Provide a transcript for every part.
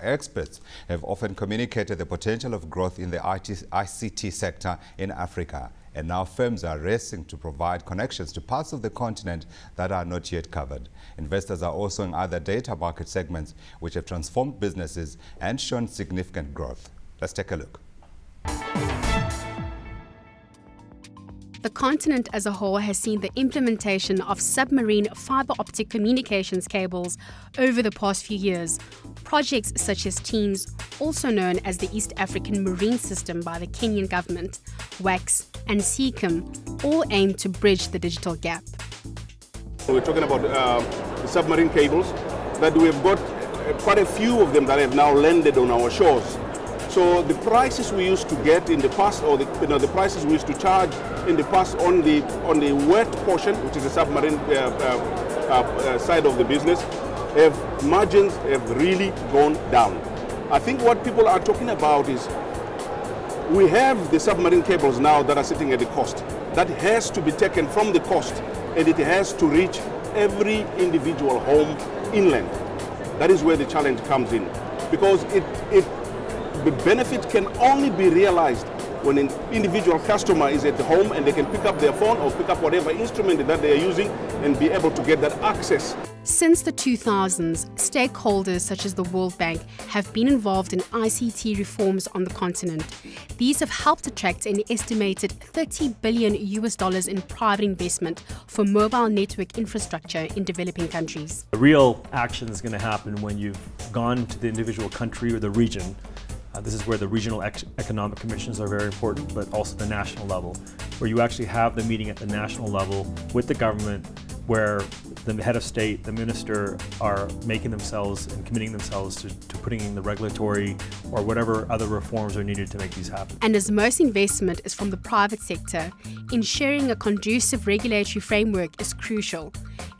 Experts have often communicated the potential of growth in the ICT sector in Africa, and now firms are racing to provide connections to parts of the continent that are not yet covered. Investors are also in other data market segments which have transformed businesses and shown significant growth. Let's take a look. The continent as a whole has seen the implementation of submarine fiber optic communications cables over the past few years. Projects such as TEAMS, also known as the East African Marine System by the Kenyan government, WACS and SEACOM, all aim to bridge the digital gap. We're talking about submarine cables that we've got quite a few of them that have now landed on our shores. So the prices we used to get in the past, or the prices we used to charge in the past on the wet portion, which is the submarine side of the business, margins have really gone down. I think what people are talking about is we have the submarine cables now that are sitting at the coast. That has to be taken from the coast, and it has to reach every individual home inland. That is where the challenge comes in, because the benefit can only be realized when an individual customer is at the home and they can pick up their phone or pick up whatever instrument that they are using and be able to get that access. Since the 2000s, stakeholders such as the World Bank have been involved in ICT reforms on the continent. These have helped attract an estimated $30 billion in private investment for mobile network infrastructure in developing countries. The real action is going to happen when you've gone to the individual country or the region. This is where the regional economic commissions are very important, but also the national level, where you actually have the meeting at the national level with the government, where the head of state, the minister, are making themselves and committing themselves to putting in the regulatory or whatever other reforms are needed to make these happen. And as most investment is from the private sector, ensuring a conducive regulatory framework is crucial.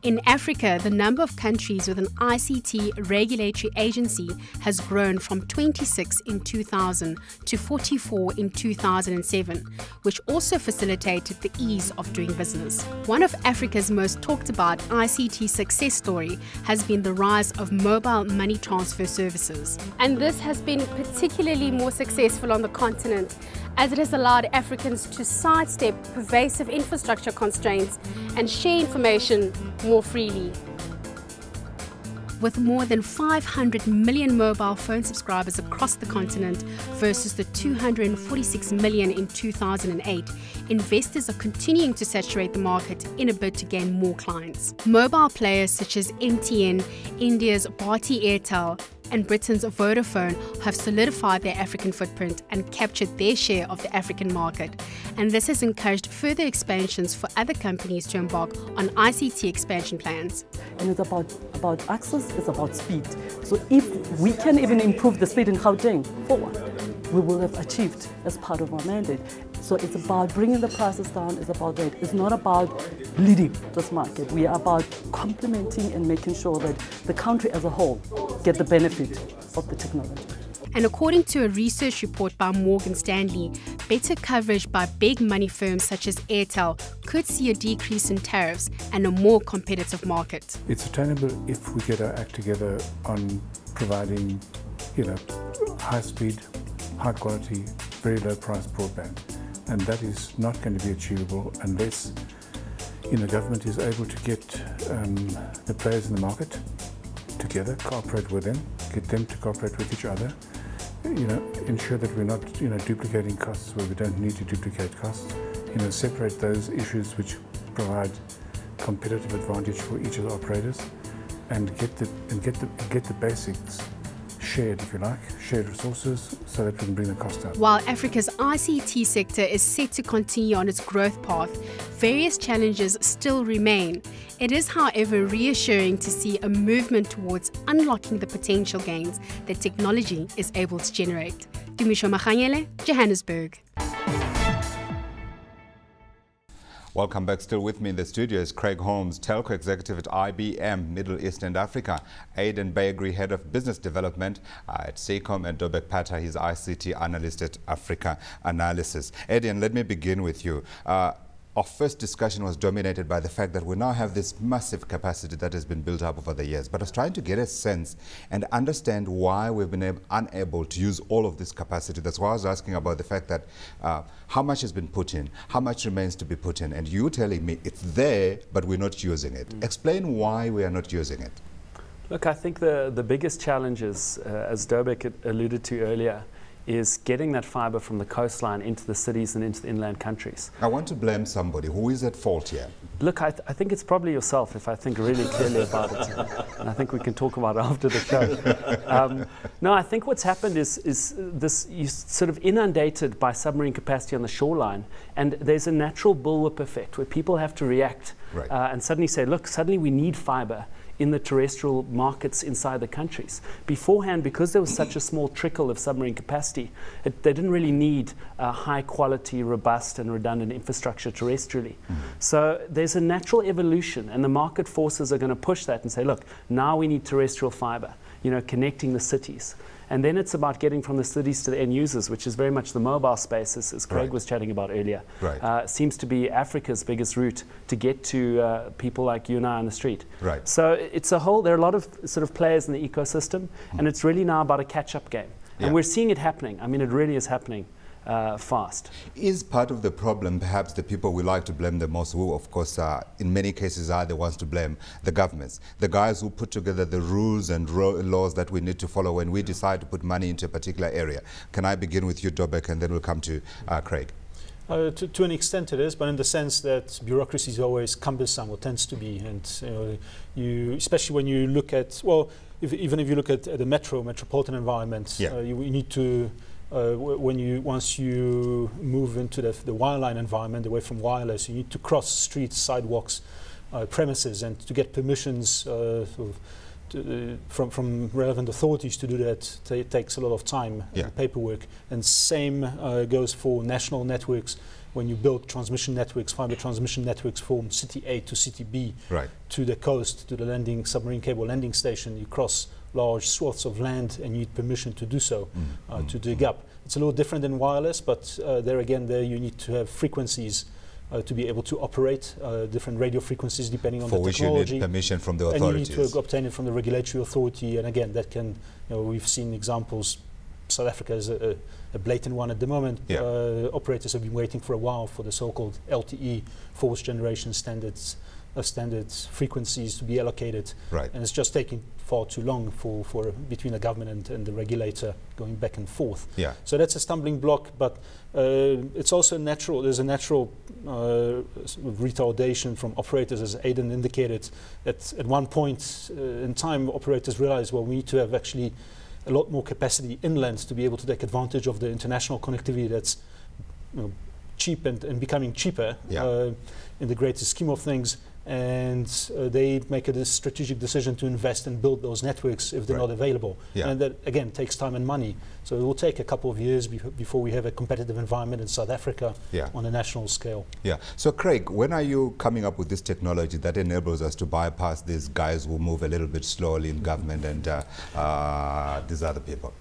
In Africa, the number of countries with an ICT regulatory agency has grown from 26 in 2000 to 44 in 2007, which also facilitated the ease of doing business. One of Africa's most talked about ICT success story has been the rise of mobile money transfer services. And this has been particularly more successful on the continent, as it has allowed Africans to sidestep pervasive infrastructure constraints and share information more freely. With more than 500 million mobile phone subscribers across the continent versus the 246 million in 2008, investors are continuing to saturate the market in a bid to gain more clients. Mobile players such as MTN, India's Bharti Airtel, and Britain's Vodafone have solidified their African footprint and captured their share of the African market. And this has encouraged further expansions for other companies to embark on ICT expansion plans. And it's about access, it's about speed. So if we can even improve the speed in Gauteng forward, we will have achieved as part of our mandate. So it's about bringing the prices down, it's about that. It's not about leading this market. We are about complementing and making sure that the country as a whole get the benefit of the technology. And according to a research report by Morgan Stanley, better coverage by big money firms such as Airtel could see a decrease in tariffs and a more competitive market. It's attainable if we get our act together on providing, high speed, high quality, very low price broadband. And that is not going to be achievable unless government is able to get the players in the market together, cooperate with them, get them to cooperate with each other, ensure that we're not duplicating costs where we don't need to duplicate costs, separate those issues which provide competitive advantage for each of the operators, and get the basics shared, if you like, shared resources so that we can bring the cost down. While Africa's ICT sector is set to continue on its growth path, various challenges still remain. It is, however, reassuring to see a movement towards unlocking the potential gains that technology is able to generate. Tumisho Maganyele, Johannesburg. Welcome back. Still with me in the studio is Craig Holmes, Telco Executive at IBM, Middle East and Africa. Aidan Baigri, Head of Business Development at SEACOM, and Dobek Pata, he's ICT Analyst at Africa Analysis. Aidan, let me begin with you. our first discussion was dominated by the fact that we now have this massive capacity that has been built up over the years. But I was trying to get a sense and understand why we've been unable to use all of this capacity. That's why I was asking about the fact that how much has been put in, how much remains to be put in, and you telling me it's there, but we're not using it. Explain why we are not using it. Look, I think the biggest challenge is, as Dobek alluded to earlier, is getting that fibre from the coastline into the cities and into the inland countries. I want to blame somebody. Who is at fault here? Look, I think it's probably yourself if I think really clearly about it. And I think we can talk about it after the show. No, I think what's happened is this, you're sort of inundated by submarine capacity on the shoreline, and there's a natural bullwhip effect where people have to react and suddenly say, look, suddenly we need fibre in the terrestrial markets inside the countries. Beforehand, because there was such a small trickle of submarine capacity, they didn't really need high quality, robust and redundant infrastructure terrestrially. So there's a natural evolution, and the market forces are going to push that and say, look, now we need terrestrial fibre, you know, connecting the cities. And then it's about getting from the cities to the end users, which is very much the mobile space, as Craig was chatting about earlier. Seems to be Africa's biggest route to get to people like you and I on the street. So it's a whole, there are a lot of sort of players in the ecosystem, and it's really now about a catch-up game. And we're seeing it happening. I mean, it really is happening. Fast. Is part of the problem perhaps the people we like to blame the most, who of course in many cases are the ones to blame, the governments, the guys who put together the rules and laws that we need to follow when we decide to put money into a particular area? Can I begin with you, Dobek, and then we'll come to Craig? To an extent it is, but in the sense that bureaucracy is always cumbersome, or tends to be, and especially when you look at, well, even if you look at the metropolitan environment, you need to once you move into the wireline environment, away from wireless, you need to cross streets, sidewalks, premises, and to get permissions from relevant authorities to do that takes a lot of time and paperwork. And same goes for national networks. When you build transmission networks, fiber transmission networks from city A to city B, to the coast, to the submarine cable landing station, you cross large swaths of land and you need permission to do so, to dig up. It's a little different than wireless, but there you need to have frequencies to be able to operate different radio frequencies depending on the technology. For which you need permission from the authorities. And you need to obtain it from the regulatory authority, and again, that can, we've seen examples. South Africa is a blatant one at the moment. Operators have been waiting for a while for the so-called LTE, fourth generation standard frequencies to be allocated, and it's just taking far too long for between the government and the regulator going back and forth. So that's a stumbling block, but it's also natural. There's a natural retardation from operators, as Aidan indicated. At one point in time, operators realized, well, we need to have actually a lot more capacity inland to be able to take advantage of the international connectivity that's cheap and becoming cheaper in the greater scheme of things. And they make a strategic decision to invest and build those networks if they're not available. And that, again, takes time and money. So it will take a couple of years before we have a competitive environment in South Africa on a national scale. So Craig, when are you coming up with this technology that enables us to bypass these guys who move a little bit slowly in government and these other people?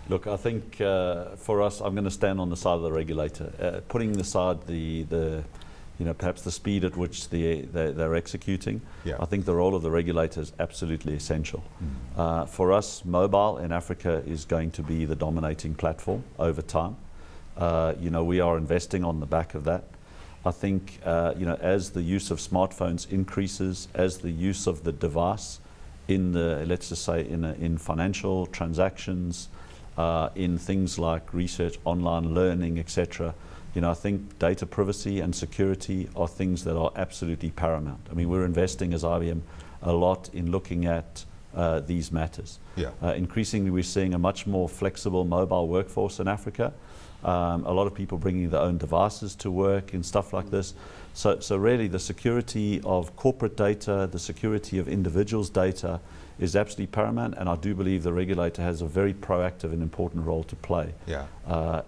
Look, I think for us, I'm going to stand on the side of the regulator, putting aside the perhaps the speed at which they're executing. I think the role of the regulator is absolutely essential. For us, mobile in Africa is going to be the dominating platform over time. We are investing on the back of that. I think as the use of smartphones increases, as the use of the device in let's just say in financial transactions, in things like research, online learning, etc. I think data privacy and security are things that are absolutely paramount. I mean, we're investing as IBM a lot in looking at these matters. Increasingly, we're seeing a much more flexible mobile workforce in Africa. A lot of people bringing their own devices to work and stuff like this. So really, the security of corporate data, the security of individuals' data is absolutely paramount, and I do believe the regulator has a very proactive and important role to play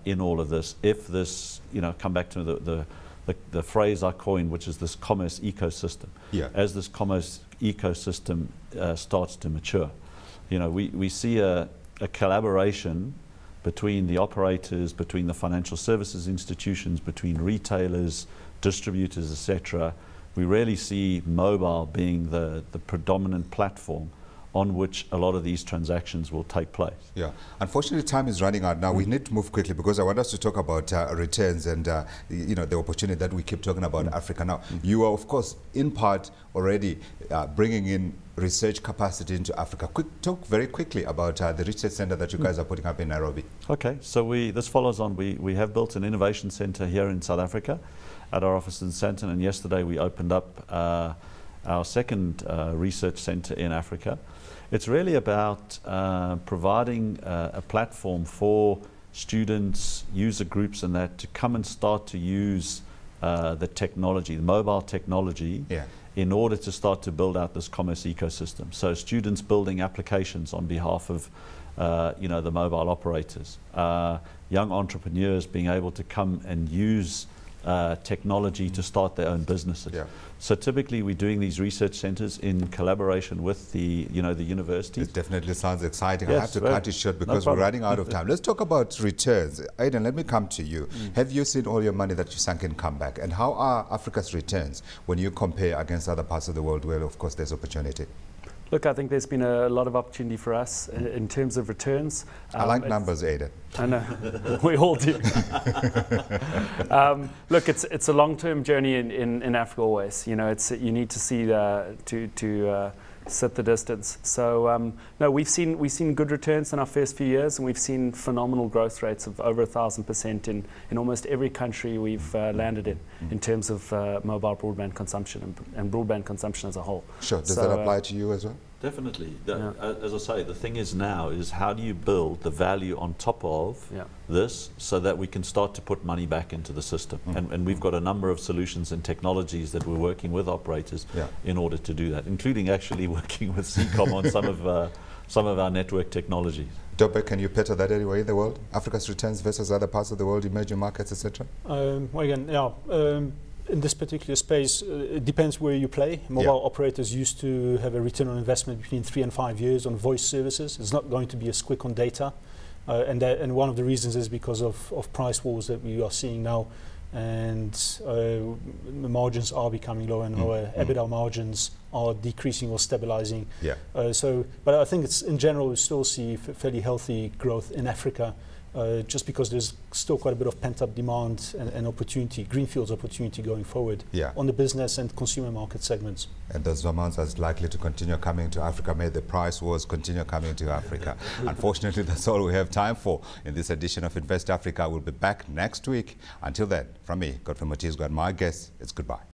in all of this. If this, come back to the phrase I coined, which is this commerce ecosystem. As this commerce ecosystem starts to mature, we see a collaboration between the operators, between the financial services institutions, between retailers, distributors, etc., we really see mobile being the predominant platform on which a lot of these transactions will take place. Yeah. Unfortunately, time is running out now. We need to move quickly because I want us to talk about returns and the opportunity that we keep talking about Africa now. You are, of course, in part already bringing in research capacity into Africa. Talk very quickly about the research center that you guys are putting up in Nairobi. Okay, so this follows on. We have built an innovation center here in South Africa at our office in Sandton, and yesterday we opened up our second research center in Africa. It's really about providing a platform for students, user groups and that to come and start to use the technology, the mobile technology, in order to start to build out this commerce ecosystem. So students building applications on behalf of the mobile operators, young entrepreneurs being able to come and use technology to start their own businesses. So typically we're doing these research centers in collaboration with the universities. It definitely sounds exciting. Yes, I have to cut it short because we're running out of time. Let's talk about returns. Aidan, let me come to you. Have you seen all your money that you sunk in come back? And how are Africa's returns when you compare against other parts of the world where, of course, there's opportunity? Look, I think there's been a lot of opportunity for us in terms of returns. I like numbers, Aidan. I know, we all do. Look, it's a long-term journey in Africa always. You know, you need to see to set the distance. So no, we've seen good returns in our first few years, and we've seen phenomenal growth rates of over 1,000% in almost every country we've landed in terms of mobile broadband consumption and broadband consumption as a whole. Sure. Does that apply to you as well? Definitely. As I say, the thing is now is how do you build the value on top of this so that we can start to put money back into the system. And we've got a number of solutions and technologies that we're working with operators in order to do that, including actually working with CCOM on some of our network technologies. Dope, can you picture that anywhere in the world? Africa's returns versus other parts of the world, emerging markets, etc.? Well, again, in this particular space, it depends where you play. Mobile operators used to have a return on investment between 3 and 5 years on voice services. It's not going to be as quick on data. And one of the reasons is because of price wars that we are seeing now. And the margins are becoming lower and lower. EBITDA margins are decreasing or stabilizing. But I think it's in general we still see fairly healthy growth in Africa. Just because there's still quite a bit of pent-up demand and opportunity, greenfields opportunity going forward on the business and consumer market segments. And those amounts are likely to continue coming to Africa. May the price wars continue coming to Africa. Unfortunately, that's all we have time for in this edition of Invest Africa. We'll be back next week. Until then, from me, Godfrey Motizgo, and my guest, it's goodbye.